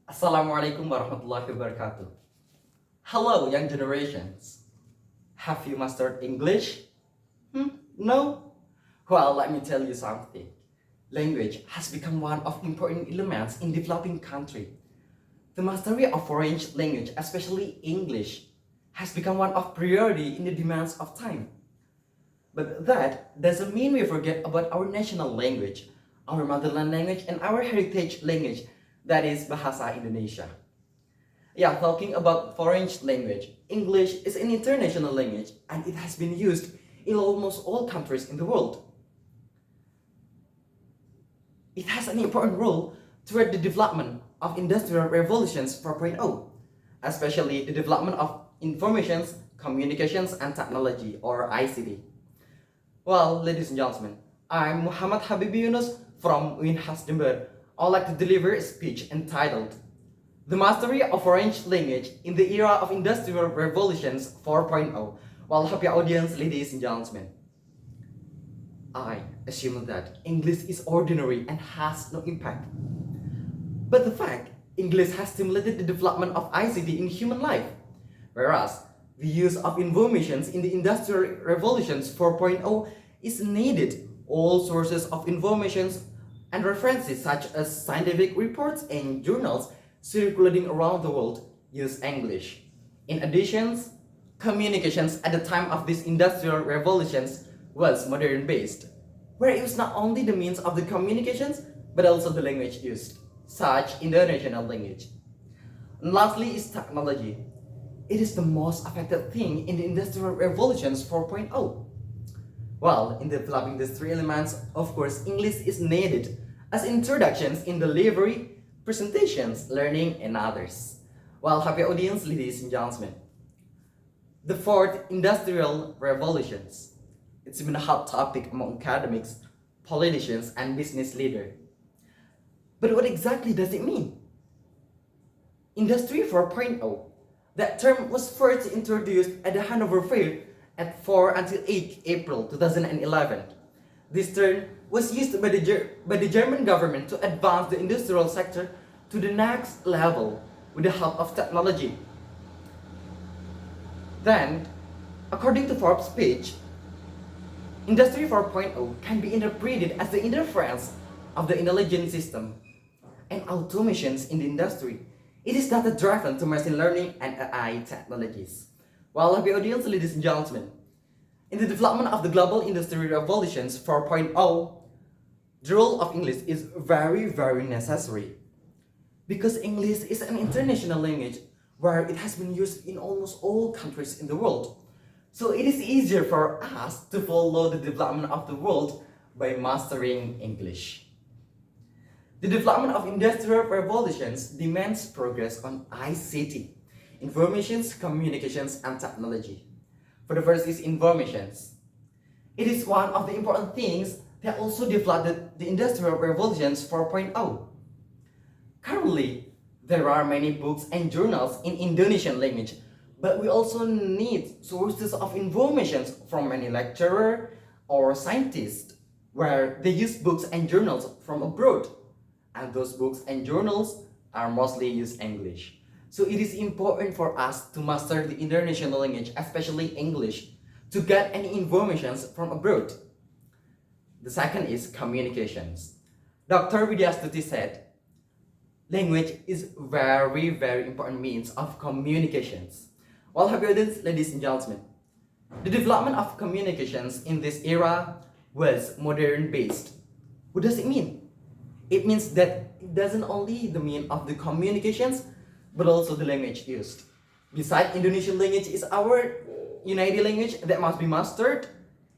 Assalamualaikum warahmatullahi wabarakatuh. Hello, young generations. Have you mastered English? No? Well, let me tell you something. Language has become one of important elements in developing country. The mastery of foreign language, especially English, has become one of priority in the demands of time. But that doesn't mean we forget about our national language, our motherland language, and our heritage language, that is Bahasa Indonesia. Yeah, talking about foreign language, English is an international language and it has been used in almost all countries in the world. It has an important role toward the development of Industrial Revolutions 4.0, especially the development of informations, communications, and technology, or ICT. Well, ladies and gentlemen, I'm Muhammad Habibi Yunus from Khas, Jember. I'd like to deliver a speech entitled The Mastery of Foreign Language in the Era of Industrial Revolutions 4.0. Well, happy audience, ladies and gentlemen. I assume that English is ordinary and has no impact. But the fact, English has stimulated the development of ICT in human life, whereas the use of informations in the Industrial Revolutions 4.0 is needed. All sources of informations and references such as scientific reports and journals circulating around the world use English. In addition, communications at the time of these industrial revolutions was modern based, where it was not only the means of the communications but also the language used, such international language. And lastly is technology. It is the most affected thing in the industrial revolutions 4.0. Well, in developing these three elements, of course, English is needed as introductions in delivery, presentations, learning, and others. Well, happy audience, ladies and gentlemen. The fourth industrial revolutions. It's been a hot topic among academics, politicians, and business leaders. But what exactly does it mean? Industry 4.0. That term was first introduced at the Hanover Fair at 4 until 8 April 2011. This term was used by the German government to advance the industrial sector to the next level with the help of technology. Then, according to Forbes' page, Industry 4.0 can be interpreted as the interference of the intelligent system and automations in the industry. It is data-driven to machine learning and AI technologies. Well, happy audience, ladies and gentlemen, in the development of the global industry revolutions 4.0, the role of English is very necessary because English is an international language where it has been used in almost all countries in the world. So it is easier for us to follow the development of the world by mastering English. The development of industrial revolutions demands progress on ICT, informations, communications, and technology. For the first is informations. It is one of the important things that also developed the Industrial Revolutions 4.0. Currently, there are many books and journals in Indonesian language, but we also need sources of information from many lecturers or scientists where they use books and journals from abroad. And those books and journals are mostly use English. So it is important for us to master the international language, especially English, to get any information from abroad. The second is communications. Dr. Widyastuti said, language is very important means of communications. Well, happy audience, ladies and gentlemen. The development of communications in this era was modern based. What does it mean? It means that it doesn't only the mean of the communications, but also the language used. Besides, Indonesian language is our united language that must be mastered.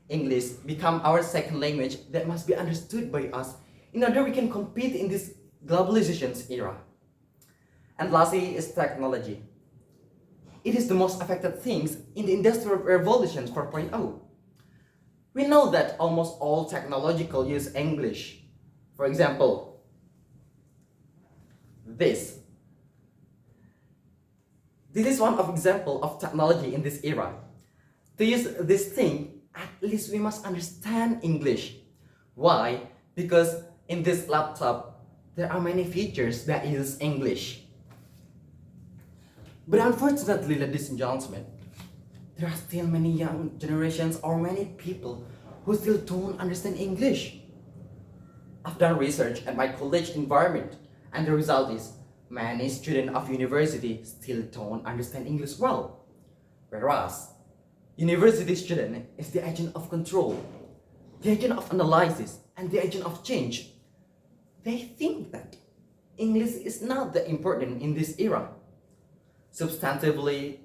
English become our second language that must be understood by us in order we can compete in this globalization era. And lastly is technology. It is the most affected things in the Industrial Revolution 4.0. We know that almost all technological use English. For example, this is one of example of technology in this era. To use this thing, at least we must understand English. Why? Because in this laptop, there are many features that use English. But unfortunately, ladies and gentlemen, there are still many young generations or many people who still don't understand English. I've done research at my college environment, and the result is many students of university still don't understand English well. Whereas, university student is the agent of control, the agent of analysis, and the agent of change. They think that English is not that important in this era. Substantively,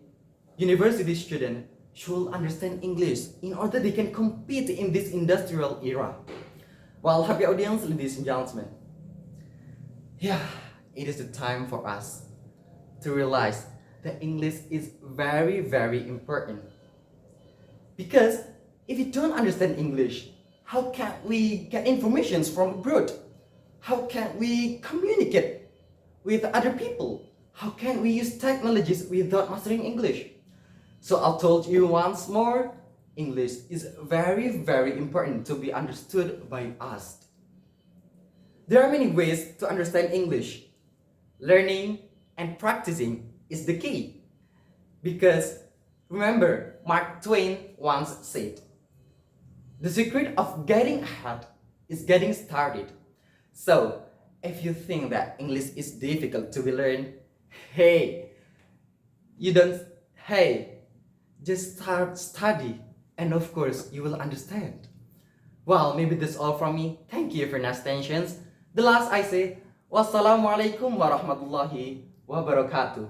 university students should understand English in order they can compete in this industrial era. Well, happy audience, ladies and gentlemen. Yeah, it is the time for us to realize that English is very, very important. Because if you don't understand English, how can we get information from abroad? How can we communicate with other people? How can we use technologies without mastering English? So I've told you once more, English is very, very important to be understood by us. There are many ways to understand English. Learning and practicing is the key. Because remember, Mark Twain once said, "The secret of getting ahead is getting started." So, if you think that English is difficult to be learned, hey, you don't, hey, just start study and of course you will understand. Well, maybe that's all from me. Thank you for your attention. The last I say, wassalamualaikum warahmatullahi wabarakatuh.